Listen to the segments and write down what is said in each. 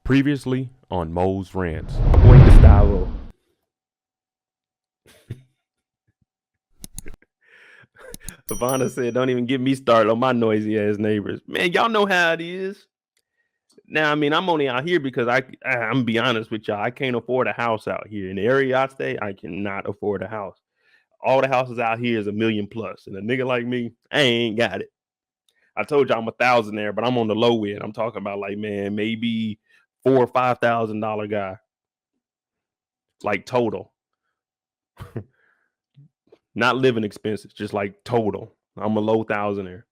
Previously on Mo's Rants. My boy Gustavo. Ivana said, don't even get me started on my noisy ass neighbors. Man, y'all know how it is. Now, I mean, I'm only out here because I'm gonna be honest with y'all. I can't afford a house out here. In the area I stay, I cannot afford a house. All the houses out here is $1 million plus. And a nigga like me, I ain't got it. I told you I'm $1,000 but I'm on the low end. I'm talking about like, man, maybe $4,000 or $5,000 guy. Like total. Not living expenses, just like total. I'm a low thousandaire.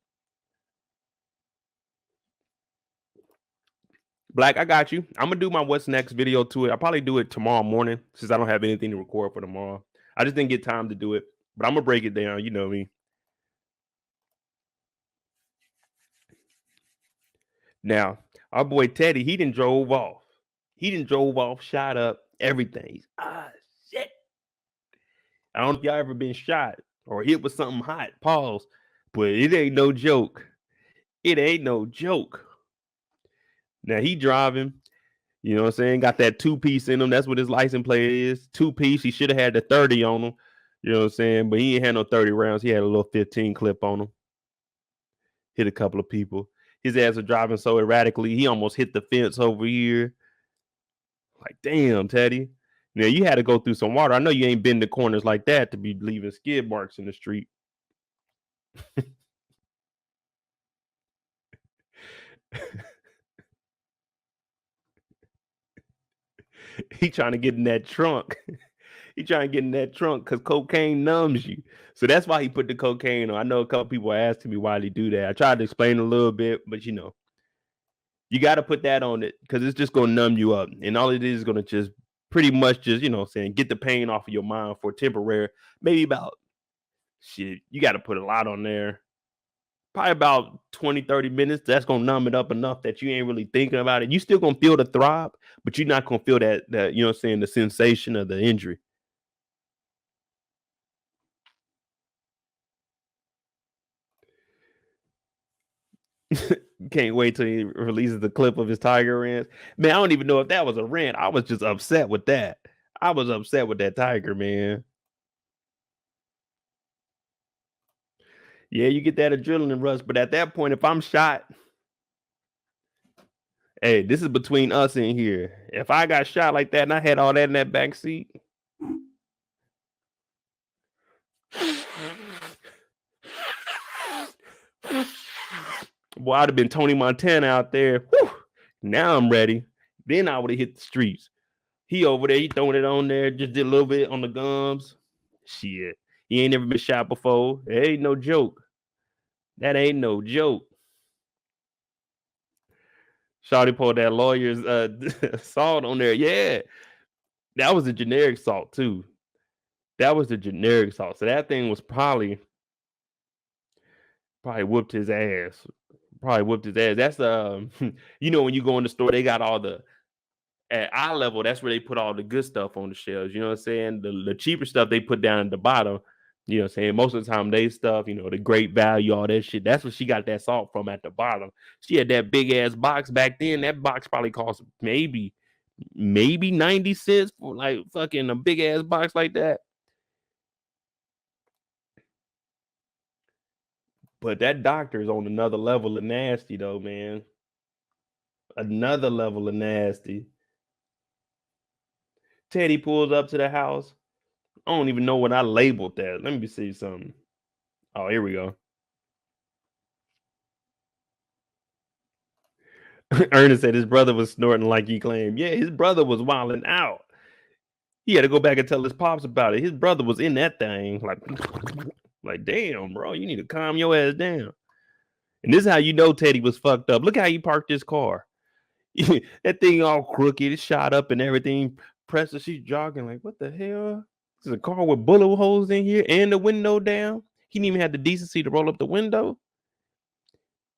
Black, I got you. I'm gonna do my what's next video to it. I'll probably do it tomorrow morning since I don't have anything to record for tomorrow. I just didn't get time to do it, but I'm gonna break it down. You know me. Now, our boy Teddy, he done drove off. Shot up, everything. Shit. I don't know if y'all ever been shot or hit with something hot. Pause. But it ain't no joke. Now he driving. You know what I'm saying? Got that 2-piece in him. That's what his license plate is. 2-piece. He should have had the 30 on him. You know what I'm saying? But he ain't had no 30 rounds. He had a little 15 clip on him. Hit a couple of people. His ass was driving so erratically, he almost hit the fence over here. Like, damn, Teddy. Now, you had to go through some water. I know you ain't been to corners like that to be leaving skid marks in the street. He trying to get in that trunk. Because cocaine numbs you. So that's why he put the cocaine on. I know a couple people are asking me why he do that. I tried to explain a little bit, but you know, you got to put that on it because it's just going to numb you up. And all it is going to just pretty much just, you know, saying get the pain off of your mind for temporary, maybe about shit. You got to put a lot on there. Probably about 20, 30 minutes. That's going to numb it up enough that you ain't really thinking about it. You still going to feel the throb, but you're not going to feel that, you know what I'm saying, the sensation of the injury. Can't wait till he releases the clip of his tiger rants. Man, I don't even know if that was a rant. I was just upset with that. I was upset with that tiger, man. Yeah, you get that adrenaline rush, but at that point, if I'm shot, hey, this is between us in here. If I got shot like that and I had all that in that back seat, boy, I'd have been Tony Montana out there. Whew, now I'm ready. Then I would have hit the streets. He over there, he throwing it on there, just did a little bit on the gums. Shit. He ain't never been shot before. It ain't no joke. That ain't no joke. Shawty pulled that lawyer's salt on there. Yeah. That was a generic salt, too. That was the generic salt. So that thing was probably whooped his ass. That's you know, when you go in the store, they got all the at eye level, that's where they put all the good stuff on the shelves. You know what I'm saying? The cheaper stuff they put down at the bottom. You know what I'm saying? Most of the time, they stuff, you know, the great value, all that shit. That's where she got that salt from at the bottom. She had that big ass box back then. That box probably cost maybe 90 cents for like fucking a big ass box like that. But that doctor is on another level of nasty, though, man. Another level of nasty. Teddy pulls up to the house. I don't even know what I labeled that. Let me see something. Oh, here we go. Ernest said his brother was snorting like he claimed. Yeah, his brother was wilding out. He had to go back and tell his pops about it. His brother was in that thing. Like damn, bro, you need to calm your ass down. And this is how you know Teddy was fucked up. Look how he parked his car. That thing all crooked, it shot up and everything. Pressa, she's jogging like, what the hell? This is a car with bullet holes in here and the window down. He didn't even have the decency to roll up the window.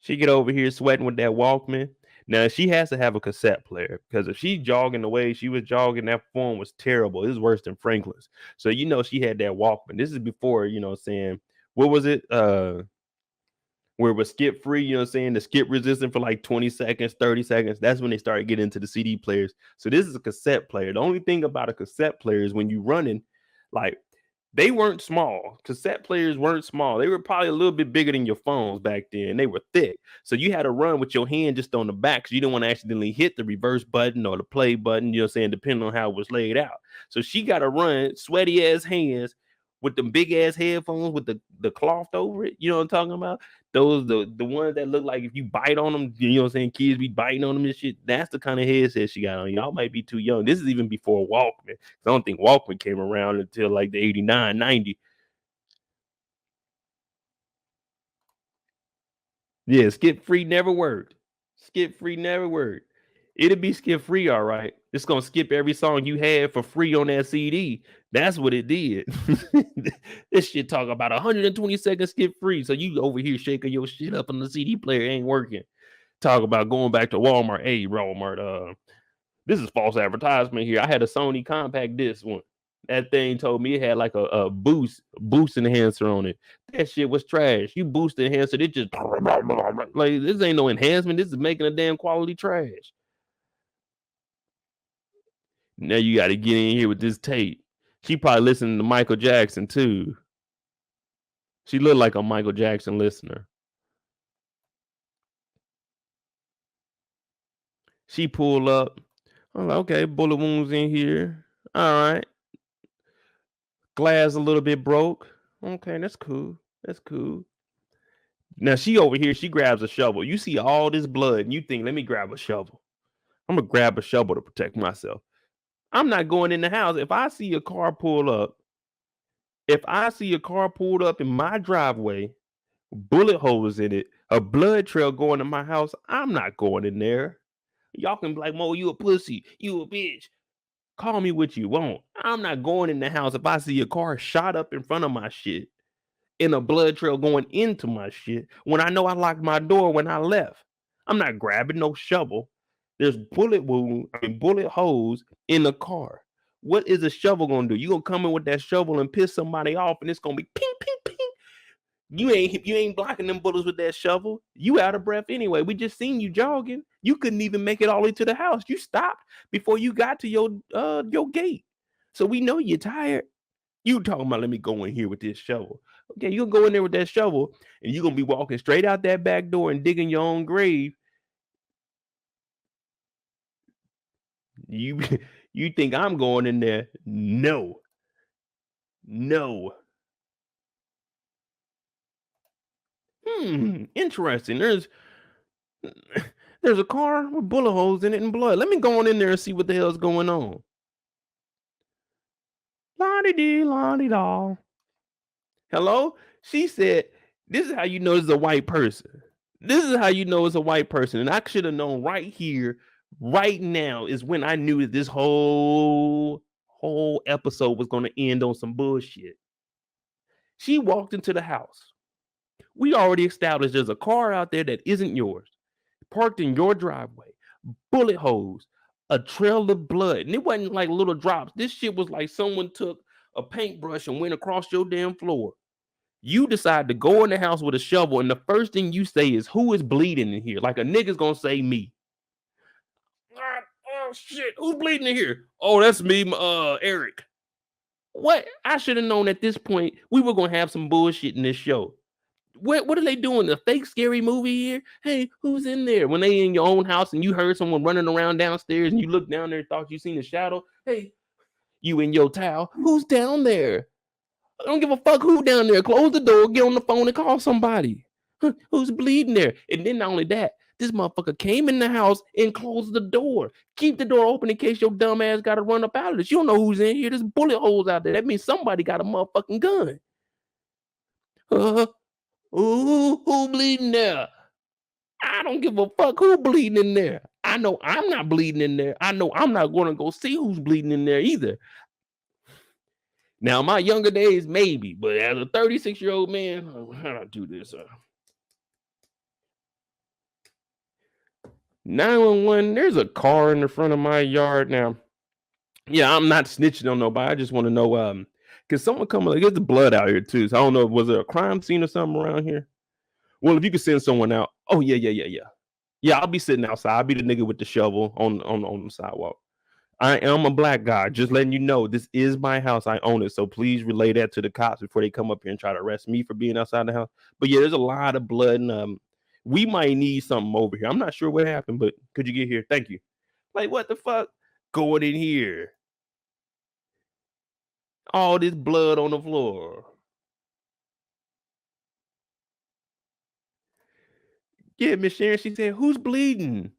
She get over here sweating with that Walkman. Now she has to have a cassette player because if she's jogging the way she was jogging, that form was terrible. It was worse than Franklin's. So you know she had that Walkman. This is before, you know, saying what was it? where it was skip free, you know what I'm saying? The skip resistant for like 20 seconds, 30 seconds. That's when they started getting into the CD players. So this is a cassette player. The only thing about a cassette player is when you running, like they weren't small. Cassette players weren't small. They were probably a little bit bigger than your phones back then. They were thick. So you had to run with your hand just on the back because you didn't want to accidentally hit the reverse button or the play button, you know what I'm saying, depending on how it was laid out. So she got to run sweaty ass hands with them big ass headphones with the cloth over it. You know what I'm talking about? Those the ones that look like if you bite on them, you know what I'm saying, kids be biting on them and shit. That's the kind of headset she got on. Y'all might be too young. This is even before Walkman. I don't think Walkman came around until like the 89, 90. Yeah, skip free never worked. Skip free never worked. It'll be skip free, all right. It's gonna skip every song you had for free on that CD. That's what it did. This shit talk about 120 seconds skip free. So you over here shaking your shit up on the CD player ain't working. Talk about going back to Walmart. Hey, Walmart, this is false advertisement here. I had a Sony compact disc one. That thing told me it had like a boost enhancer on it. That shit was trash. You boost enhancer, it just like this ain't no enhancement. This is making a damn quality trash. Now you got to get in here with this tape. She probably listening to Michael Jackson too. She looked like a Michael Jackson listener. She pulled up. I'm like, okay, bullet wounds in here. All right. Glass a little bit broke. Okay, that's cool. That's cool. Now she over here, she grabs a shovel. You see all this blood and you think, let me grab a shovel. I'm going to grab a shovel to protect myself. I'm not going in the house. If I see a car pull up, if I see a car pulled up in my driveway, bullet holes in it, a blood trail going to my house, I'm not going in there. Y'all can be like, Mo, you a pussy, you a bitch. Call me what you want. I'm not going in the house if I see a car shot up in front of my shit and a blood trail going into my shit when I know I locked my door when I left. I'm not grabbing no shovel. There's bullet holes in the car. What is a shovel gonna do? You gonna come in with that shovel and piss somebody off, and it's gonna be ping, ping, ping. You ain't blocking them bullets with that shovel. You out of breath anyway. We just seen you jogging. You couldn't even make it all the way to the house. You stopped before you got to your gate. So we know you're tired. You talking about let me go in here with this shovel. Okay, you'll go in there with that shovel, and you're gonna be walking straight out that back door and digging your own grave. You think I'm going in there? No. Interesting. There's a car with bullet holes in it and blood. Let me go on in there and see what the hell's going on. La-di-dee, la-di-da. Hello? She said, this is how you know it's a white person. This is how you know it's a white person. And I should have known right here, right now is when I knew that this whole episode was going to end on some bullshit. She walked into the house. We already established there's a car out there that isn't yours, parked in your driveway, bullet holes, a trail of blood. And it wasn't like little drops. This shit was like someone took a paintbrush and went across your damn floor. You decide to go in the house with a shovel, and the first thing you say is, who is bleeding in here? Like a nigga's gonna say me. Oh shit, who's bleeding in here? Oh, that's me, Eric. What? I should have known at this point we were gonna have some bullshit in this show. What are they doing? A fake scary movie here? Hey, who's in there? When they in your own house and you heard someone running around downstairs and you look down there and thought you seen a shadow. Hey, you in your towel? Who's down there? I don't give a fuck who down there. Close the door, get on the phone and call somebody. Who's bleeding there? And then not only that, this motherfucker came in the house and closed the door. Keep the door open in case your dumb ass got to run up out of this. You don't know who's in here. There's bullet holes out there. That means somebody got a motherfucking gun. Who bleeding there? I don't give a fuck who bleeding in there. I know I'm not bleeding in there. I know I'm not going to go see who's bleeding in there either. Now, my younger days, maybe, but as a 36-year-old man, how do I do this? 911, there's a car in the front of my yard now. Yeah, I'm not snitching on nobody. I just want to know, because someone come like, there's the blood out here too. So I don't know, was there a crime scene or something around here? Well, if you could send someone out, oh yeah. I'll be sitting outside. I'll be the nigga with the shovel on the sidewalk. I am a black guy. Just letting you know, this is my house. I own it. So please relay that to the cops before they come up here and try to arrest me for being outside the house. But yeah, there's a lot of blood, and we might need something over here. I'm not sure what happened, but could you get here? Thank you. Like, what the fuck? Going in here. All this blood on the floor. Yeah, Miss Sharon, she said, who's bleeding?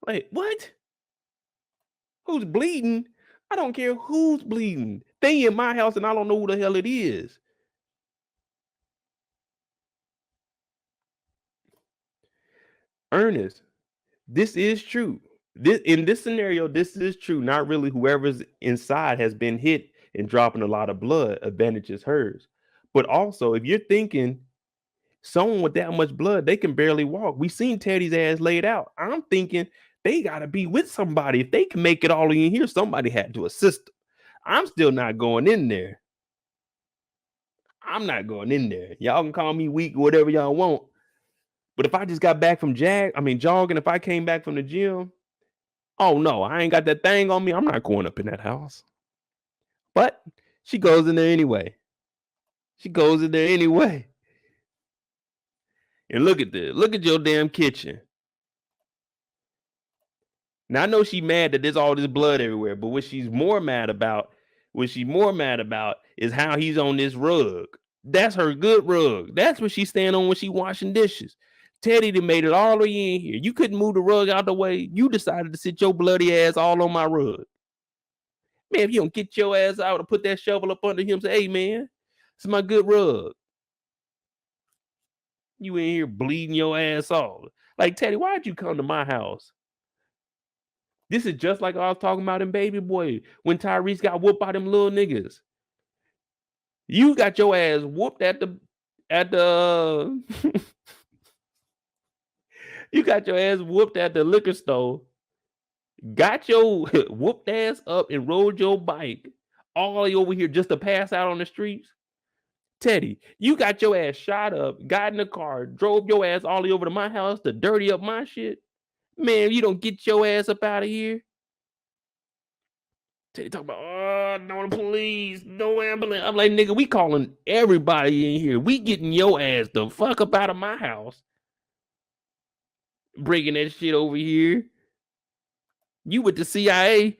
Like, what? Who's bleeding? I don't care who's bleeding. They in my house and I don't know who the hell it is. Ernest, this is true. In this scenario, this is true. Not really. Whoever's inside has been hit and dropping a lot of blood. Advantage is hers. But also, if you're thinking someone with that much blood, they can barely walk. We seen Teddy's ass laid out. I'm thinking they gotta be with somebody. If they can make it all in here, somebody had to assist them. I'm still not going in there. I'm not going in there. Y'all can call me weak or whatever y'all want. But if I just got back from jogging, if I came back from the gym, oh no, I ain't got that thing on me. I'm not going up in that house. But she goes in there anyway. She goes in there anyway. And look at this. Look at your damn kitchen. Now I know she mad that there's all this blood everywhere, but what she's more mad about is how he's on this rug. That's her good rug. That's what she's standing on when she washing dishes. Teddy done made it all the way in here. You couldn't move the rug out the way. You decided to sit your bloody ass all on my rug. Man, if you don't get your ass out and put that shovel up under him, say, hey man, it's my good rug. You in here bleeding your ass off. Like, Teddy, why'd you come to my house? This is just like I was talking about in Baby Boy when Tyrese got whooped by them little niggas. You got your ass whooped at the you got your ass whooped at the liquor store, got your whooped ass up and rode your bike all the way over here just to pass out on the streets. Teddy, you got your ass shot up, got in the car, drove your ass all the way over to my house to dirty up my shit. Man, you don't get your ass up out of here. Teddy talk about, oh, no police, no ambulance. I'm like, nigga, we calling everybody in here. We getting your ass the fuck up out of my house. Breaking that shit over here. You with the CIA.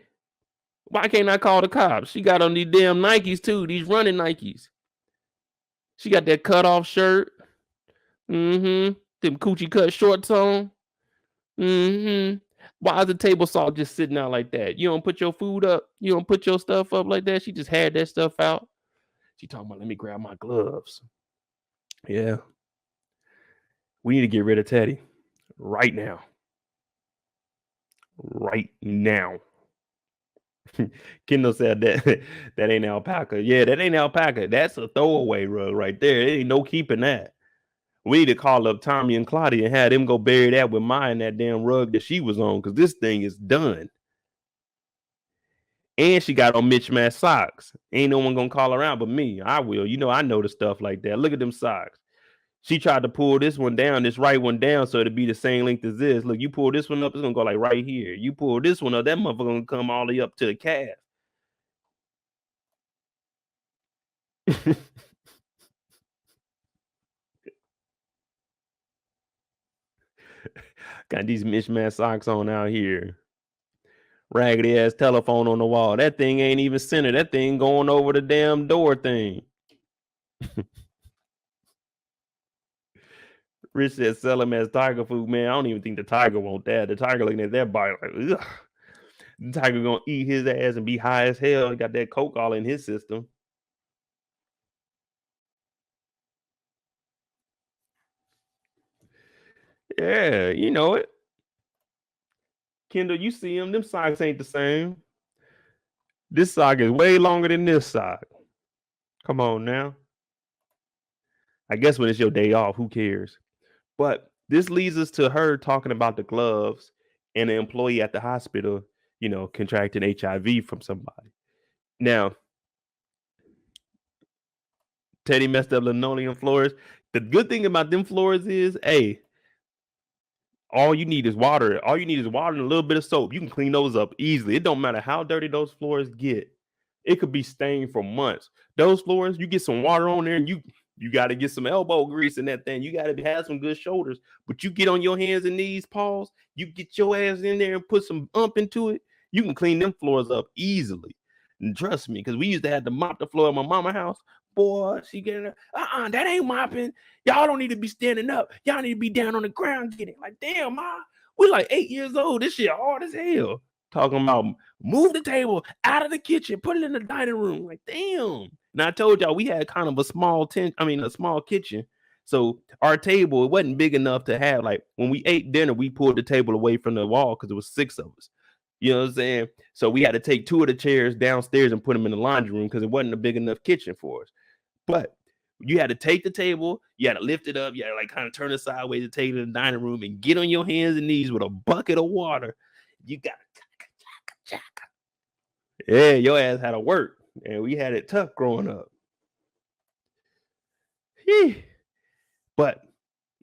Why can't I call the cops? She got on these damn Nikes too, these running Nikes. She got that cut off shirt. Them coochie cut shorts on. Why is the table saw just sitting out like that? You don't put your food up. You don't put your stuff up like that. She just had that stuff out. She talking about, let me grab my gloves. Yeah. We need to get rid of Teddy right now. Right now. Kendall said that ain't alpaca. Yeah, that ain't alpaca. That's a throwaway rug right there. It ain't no keeping that. We need to call up Tommy and Claudia and have them go bury that with mine, that damn rug that she was on, because this thing is done. And she got on mismatched socks. Ain't no one gonna call her out but me. I will. You know, I know the stuff like that. Look at them socks. She tried to pull this one down, this right one down, so it'd be the same length as this. Look, you pull this one up, it's gonna go like right here. You pull this one up, that motherfucker gonna come all the way up to the calf. Got these mismatched socks on out here. Raggedy ass telephone on the wall. That thing ain't even centered. That thing going over the damn door thing. Rich said sell him as tiger food. Man, I don't even think the tiger want that. The tiger looking at that bite like, ugh. The tiger gonna eat his ass and be high as hell. He got that coke all in his system. Yeah, you know it. Kendall, you see him. Them socks ain't the same. This sock is way longer than this sock. Come on now. I guess when it's your day off, who cares? But this leads us to her talking about the gloves and the employee at the hospital, you know, contracting HIV from somebody. Now, Teddy messed up linoleum floors. The good thing about them floors is, hey, all you need is water. All you need is water and a little bit of soap. You can clean those up easily. It don't matter how dirty those floors get. It could be stained for months. Those floors, you get some water on there, and you got to get some elbow grease in that thing. You got to have some good shoulders. But you get on your hands and knees, Pauls. You get your ass in there and put some into it. You can clean them floors up easily. And trust me, because we used to have to mop the floor at my mama's house. Boy, she getting that ain't mopping. Y'all don't need to be standing up. Y'all need to be down on the ground getting like, damn, ma, we're like 8 years old. This shit hard as hell. Talking about move the table out of the kitchen, put it in the dining room. Like, damn. And I told y'all we had kind of a small kitchen. So our table, it wasn't big enough to have, like, when we ate dinner, we pulled the table away from the wall because it was 6 of us. You know what I'm saying? So we had to take 2 of the chairs downstairs and put them in the laundry room because it wasn't a big enough kitchen for us. But you had to take the table, you had to lift it up, you had to like kind of turn it sideways to take it in the dining room and get on your hands and knees with a bucket of water. You got to, yeah, your ass had to work, and we had it tough growing up. But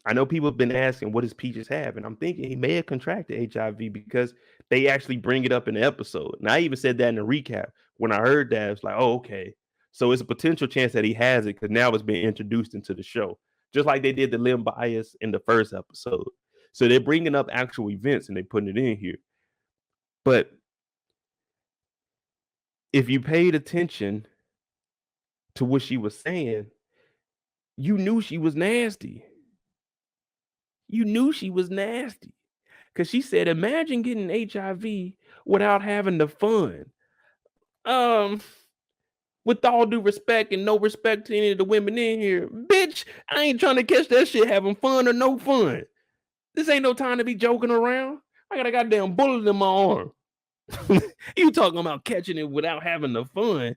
I know people have been asking, what does Peaches have? And I'm thinking he may have contracted HIV because they actually bring it up in the episode. And I even said that in the recap. When I heard that, it's like, oh, okay. So it's a potential chance that he has it because now it's been introduced into the show, just like they did the limb bias in the first episode. So they're bringing up actual events and they're putting it in here. But if you paid attention to what she was saying, you knew she was nasty. You knew she was nasty because she said, imagine getting HIV without having the fun. With all due respect and no respect to any of the women in here, bitch, I ain't trying to catch that shit having fun or no fun. This ain't no time to be joking around. I got a goddamn bullet in my arm. You talking about catching it without having the fun?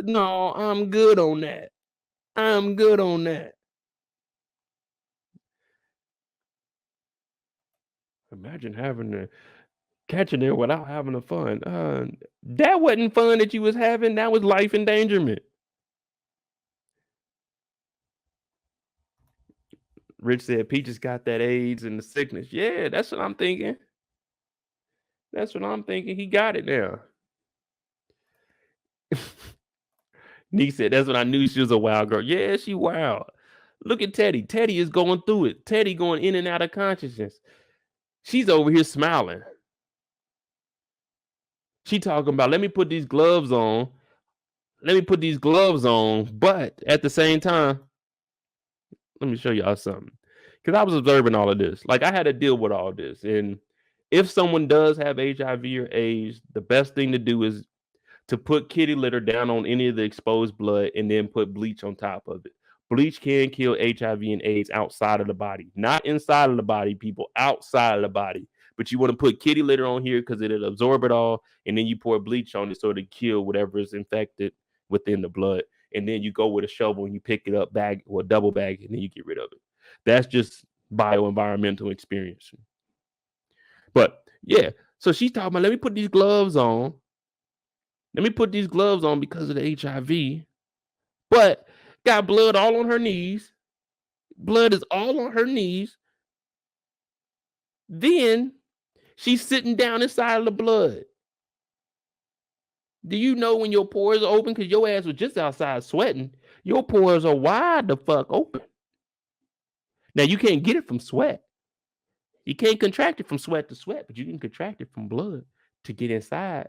No, I'm good on that. I'm good on that. Imagine catching it without having the fun. That wasn't fun that you was having. That was life endangerment. Rich said Peaches got that AIDS and the sickness. Yeah, that's what I'm thinking. That's what I'm thinking. He got it now. Nick said, that's when I knew she was a wild girl. Yeah, she wild. Look at Teddy. Teddy is going through it. Teddy going in and out of consciousness. She's over here smiling. She talking about, let me put these gloves on. Let me put these gloves on. But at the same time, let me show y'all something. Because I was observing all of this. Like, I had to deal with all this. And if someone does have HIV or AIDS, the best thing to do is to put kitty litter down on any of the exposed blood and then put bleach on top of it. Bleach can kill HIV and AIDS outside of the body. Not inside of the body, people, outside of the body. But you want to put kitty litter on here because it'll absorb it all. And then you pour bleach on it so it'll kill whatever is infected within the blood. And then you go with a shovel and you pick it up, bag or double bag, and then you get rid of it. That's just bioenvironmental experience. But yeah, so she's talking about, let me put these gloves on. Let me put these gloves on because of the HIV. But got blood all on her knees. Blood is all on her knees. Then she's sitting down inside of the blood. Do you know when your pores are open? Because your ass was just outside sweating. Your pores are wide the fuck open. Now, you can't get it from sweat. You can't contract it from sweat to sweat, but you can contract it from blood to get inside.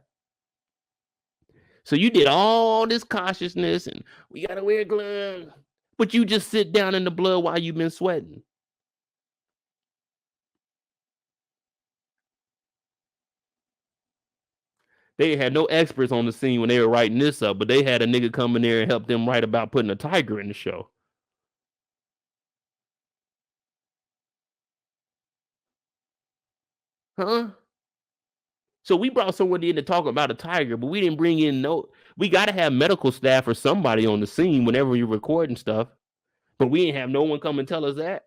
So you did all this cautiousness and we got to wear gloves, but you just sit down in the blood while you've been sweating. They had no experts on the scene when they were writing this up, but they had a nigga come in there and help them write about putting a tiger in the show. Huh? So we brought someone in to talk about a tiger, but we didn't bring in we got to have medical staff or somebody on the scene whenever you're recording stuff, but we didn't have no one come and tell us that.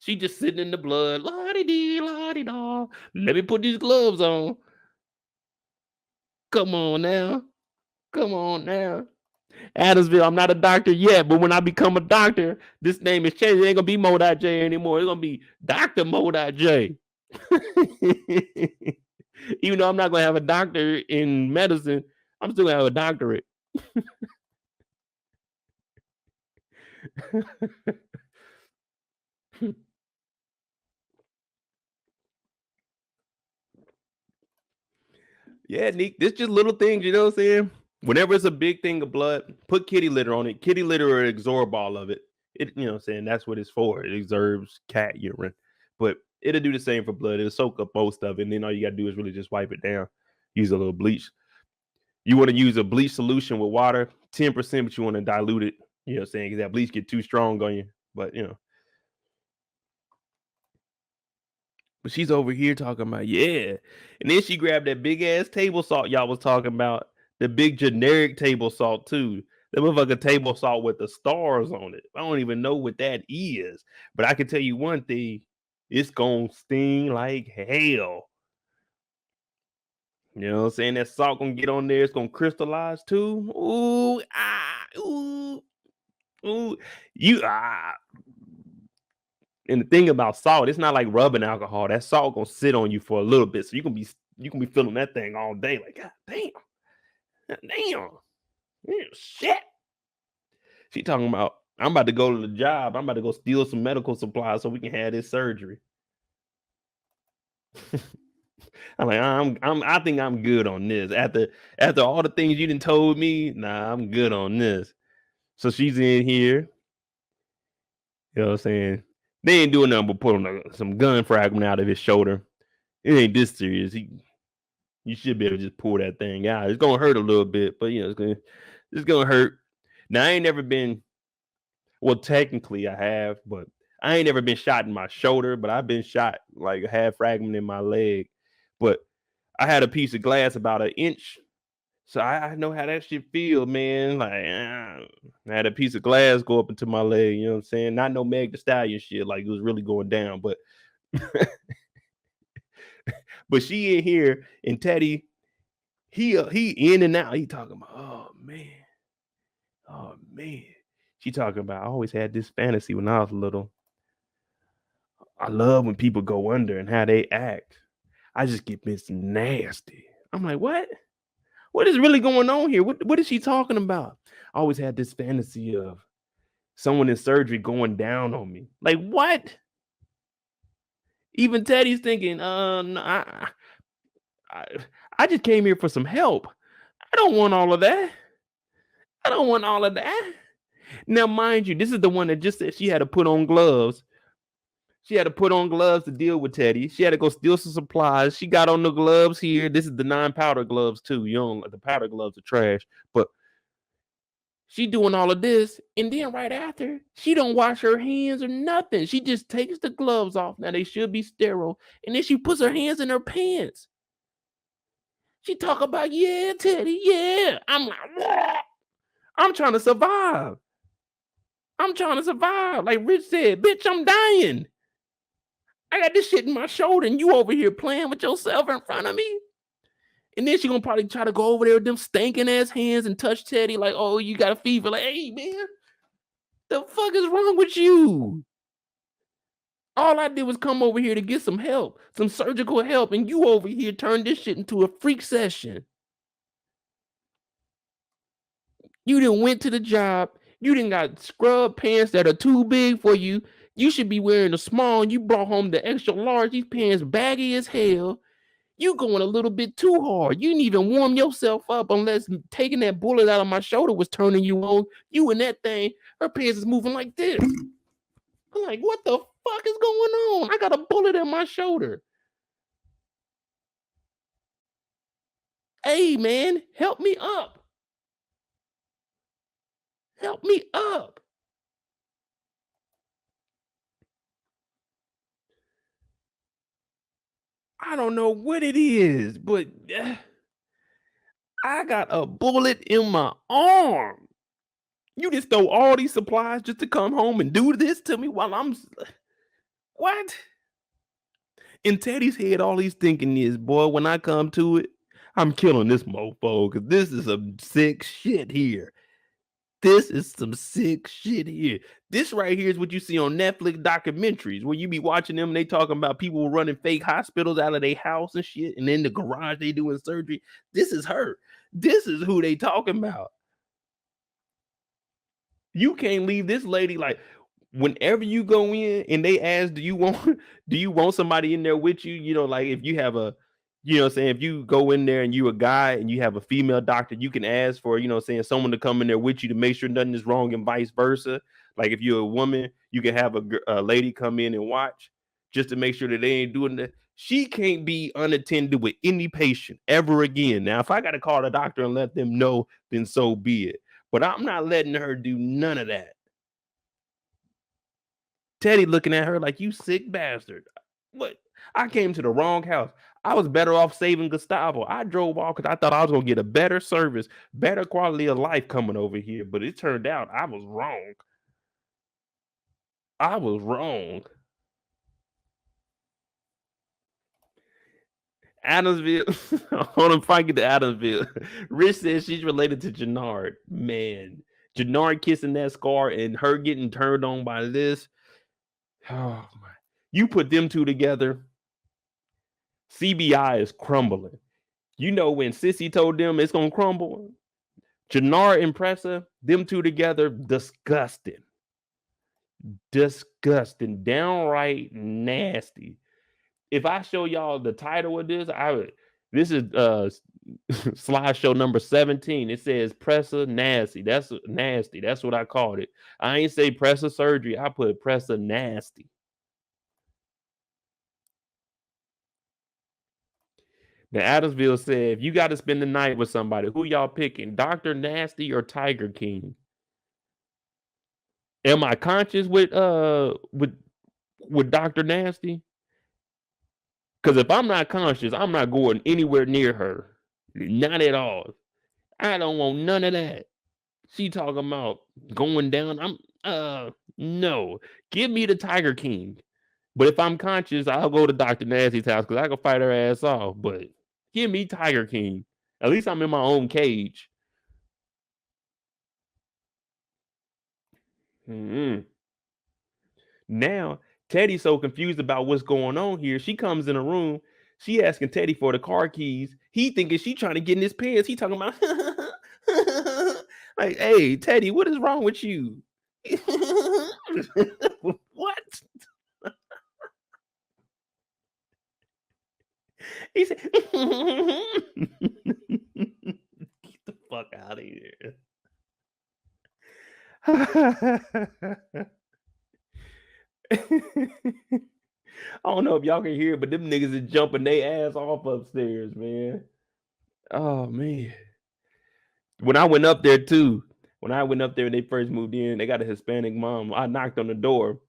She just sitting in the blood, la-di-dee, la-di-da. Let me put these gloves on. Come on now. Come on now. Adamsville, I'm not a doctor yet, but when I become a doctor, this name is changed. It ain't gonna be Moedotj anymore. It's gonna be Dr. Moedotj. Even though I'm not gonna have a doctor in medicine, I'm still gonna have a doctorate. Yeah, Nick, this just little things, you know what I'm saying? Whenever it's a big thing of blood, put kitty litter on it. Kitty litter will absorb all of it. It, you know what I'm saying? That's what it's for. It absorbs cat urine. But it'll do the same for blood. It'll soak up most of it. And then all you gotta do is really just wipe it down. Use a little bleach. You want to use a bleach solution with water, 10%, but you want to dilute it. You know what I'm saying? Because that bleach get too strong on you. But you know. But she's over here talking about, yeah. And then she grabbed that big ass table salt y'all was talking about. The big generic table salt, too. That motherfucker table salt with the stars on it. I don't even know what that is. But I can tell you one thing. It's gonna sting like hell. You know what I'm saying? That salt gonna get on there. It's gonna crystallize too. Ooh, ooh, ooh. And the thing about salt, it's not like rubbing alcohol. That salt gonna sit on you for a little bit, so you can be feeling that thing all day. Like, God damn, shit. She talking about, I'm about to go to the job. I'm about to go steal some medical supplies so we can have this surgery. I'm like, I think I'm good on this. After all the things you done told me, nah, I'm good on this. So she's in here. You know what I'm saying? They ain't doing nothing but pulling some gun fragment out of his shoulder. It ain't this serious. You should be able to just pull that thing out. It's gonna hurt a little bit, but you know, it's gonna hurt. Now I ain't never been, well, technically I have, but I ain't never been shot in my shoulder, but I've been shot like a half fragment in my leg. But I had a piece of glass about an inch. So I know how that shit feel, man. Like, I had a piece of glass go up into my leg, you know what I'm saying? Not no Meg Thee Stallion shit, like it was really going down, but but she in here and Teddy, he in and out. He talking about, oh man. She talking about, I always had this fantasy when I was little. I love when people go under and how they act. I just get this nasty. I'm like, what? What is really going on here? What is she talking about? I always had this fantasy of someone in surgery going down on me. Like, what? Even Teddy's thinking, no, I just came here for some help. I don't want all of that. Now, mind you, this is the one that just said she had to put on gloves. She had to put on gloves to deal with Teddy. She had to go steal some supplies. She got on the gloves here. This is the non-powder gloves too. You don't, the powder gloves are trash. But she doing all of this, and then right after, she don't wash her hands or nothing. She just takes the gloves off. Now they should be sterile, and then she puts her hands in her pants. She talk about, yeah, Teddy, yeah. I'm like, what? I'm trying to survive. Like Rich said, bitch, I'm dying. I got this shit in my shoulder, and you over here playing with yourself in front of me. And then she gonna probably try to go over there with them stinking ass hands and touch Teddy like, oh, you got a fever. Like, hey, man, the fuck is wrong with you? All I did was come over here to get some help, some surgical help, and you over here turned this shit into a freak session. You done went to the job. You done got scrub pants that are too big for you. You should be wearing a small. You brought home the extra large. These pants baggy as hell. You going a little bit too hard. You didn't even warm yourself up unless taking that bullet out of my shoulder was turning you on. You and that thing, her pants is moving like this. I'm like, what the fuck is going on? I got a bullet in my shoulder. Hey, man, help me up. Help me up. I don't know what it is, but I got a bullet in my arm. You just throw all these supplies just to come home and do this to me while I'm... What? In Teddy's head, all he's thinking is, boy, when I come to it, I'm killing this mofo because this is some sick shit here. This is some sick shit here. This right here is what you see on Netflix documentaries where you be watching them and they talking about people running fake hospitals out of their house and shit, and in the garage they doing surgery. This is her. This is who they talking about. You can't leave this lady like whenever you go in and they ask, do you want somebody in there with you? You know, like if you have a, you know what I'm saying, if you go in there and you a guy and you have a female doctor, you can ask for, you know what I'm saying, someone to come in there with you to make sure nothing is wrong and vice versa. Like if you're a woman, you can have a lady come in and watch just to make sure that they ain't doing that. She can't be unattended with any patient ever again. Now, if I got to call the doctor and let them know, then so be it. But I'm not letting her do none of that. Teddy looking at her like, you sick bastard. What? I came to the wrong house. I was better off saving Gustavo. I drove off because I thought I was going to get a better service, better quality of life coming over here. But it turned out I was wrong. I was wrong. Adamsville. Hold on, if I get to Adamsville. Rich says she's related to Jannard. Man, Jannard kissing that scar and her getting turned on by this. Oh my. You put them two together, CBI is crumbling. You know when Cissy told them it's gonna crumble, Jannard and Pressa, them two together, disgusting. Disgusting, downright nasty. If I show y'all the title of this, this is slideshow number 17. It says Pressa nasty. That's nasty. That's what I called it. I ain't say Pressa surgery. I put Pressa nasty. The Adamsville said, if you got to spend the night with somebody, who y'all picking? Dr. Nasty or Tiger King? Am I conscious with Dr. Nasty? Because if I'm not conscious, I'm not going anywhere near her. Not at all. I don't want none of that. She talking about going down. No. Give me the Tiger King. But if I'm conscious, I'll go to Dr. Nasty's house because I can fight her ass off. But give me Tiger King. At least I'm in my own cage. Now, Teddy's so confused about what's going on here. She comes in a room. She asking Teddy for the car keys. He thinking she trying to get in his pants. He talking about like, hey, Teddy, what is wrong with you? What? He said, get the fuck out of here. I don't know if y'all can hear it, but them niggas is jumping their ass off upstairs, man. Oh man. When I went up there too, when they first moved in, they got a Hispanic mom. I knocked on the door.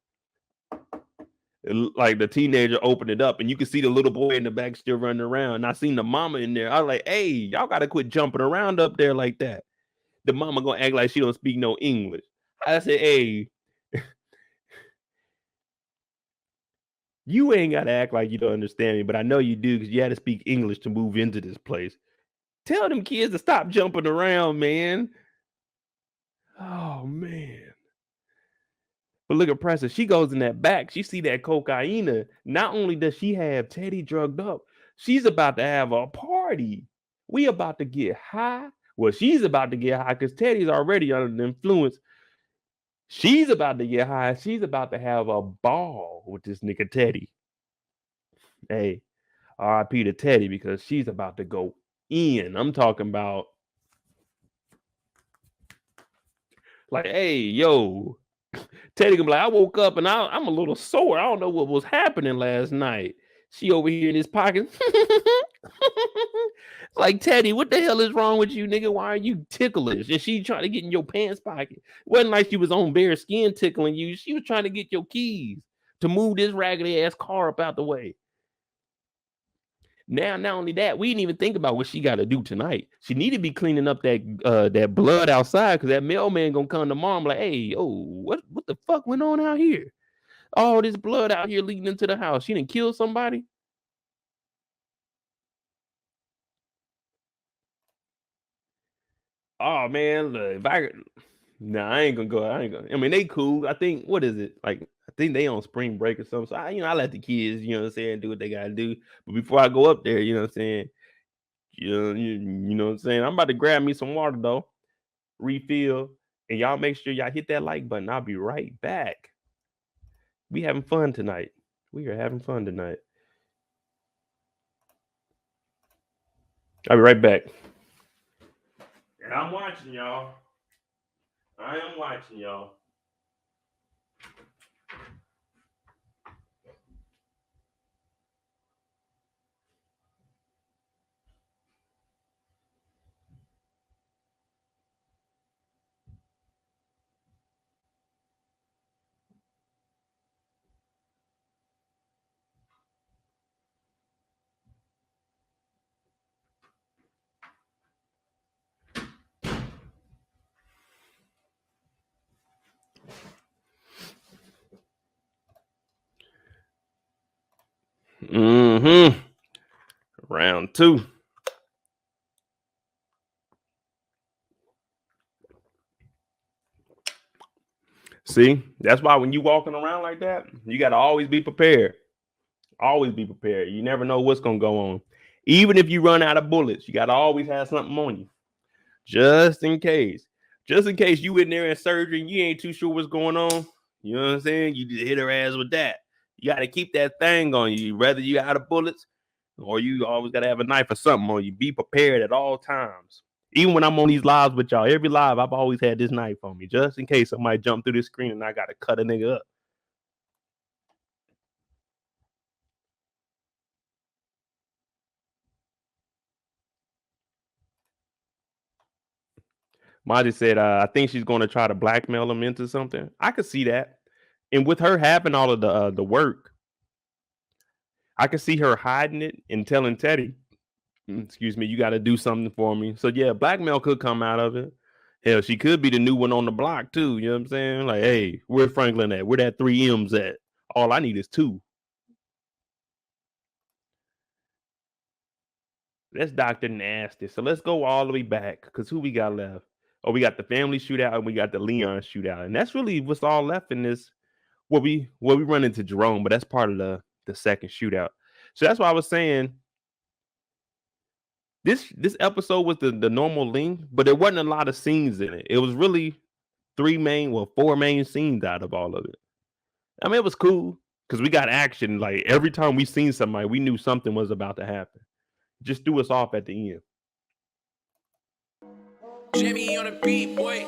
Like the teenager opened it up and you could see the little boy in the back still running around. And I seen the mama in there. I was like, hey, y'all gotta quit jumping around up there like that. The mama gonna act like she don't speak no English. I said, hey, you ain't gotta act like you don't understand me, but I know you do because you had to speak English to move into this place. Tell them kids to stop jumping around, man. Oh man. But look at Pressa. She goes in that back. She see that cocaine. Not only does she have Teddy drugged up, she's about to have a party. We about to get high. Well, she's about to get high because Teddy's already under the influence. She's about to get high. She's about to have a ball with this nigga Teddy. Hey, RIP to Teddy because she's about to go in. I'm talking about like, hey, yo, Teddy can be like, I woke up and I'm a little sore. I don't know what was happening last night. She over here in his pocket. Like, Teddy, what the hell is wrong with you, nigga? Why are you ticklish? And she trying to get in your pants pocket. It wasn't like she was on bare skin tickling you. She was trying to get your keys to move this raggedy ass car up out the way. Now, not only that, we didn't even think about what she got to do tonight. She need to be cleaning up that blood outside because that mailman gonna come tomorrow and be like, hey, what the fuck went on out here? All this blood out here leading into the house. She didn't kill somebody. Oh man, look, Nah, I ain't gonna go. I mean, they cool. I think what is it like? I think they on spring break or something. So I let the kids, you know what I'm saying, do what they gotta do. But before I go up there, you know what I'm saying, you know what I'm saying, I'm about to grab me some water though, refill, and y'all make sure y'all hit that like button. I'll be right back. We having fun tonight. We are having fun tonight. I'll be right back. And I'm watching y'all. I am watching y'all. Mm-hmm. Round two. See, that's why when you walking around like that, you got to always be prepared. Always be prepared. You never know what's gonna go on. Even if you run out of bullets, you got to always have something on you, just in case. Just in case you in there in surgery and you ain't too sure what's going on. You know what I'm saying? You just hit her ass with that. You got to keep that thing on you. Whether you out of bullets or you always got to have a knife or something on you. Be prepared at all times. Even when I'm on these lives with y'all, every live, I've always had this knife on me, just in case somebody jump through this screen and I got to cut a nigga up. Marty said, I think she's going to try to blackmail him into something. I could see that. And with her having all of the work, I could see her hiding it and telling Teddy, excuse me, you got to do something for me. So yeah, blackmail could come out of it. Hell, she could be the new one on the block too. You know what I'm saying? Like, hey, where Franklin at? Where that 3 M's at? All I need is 2. That's Dr. Nasty. So let's go all the way back. Because who we got left? Oh, we got the family shootout and we got the Leon shootout. And that's really what's all left in this. We run into Jerome, but that's part of the second shootout. So that's why I was saying this episode was the normal length, but there wasn't a lot of scenes in it. It was really 4 main scenes out of all of it. I mean, it was cool because we got action. Like every time we seen somebody, we knew something was about to happen. Just threw us off at the end. Jimmy on the beat, boy.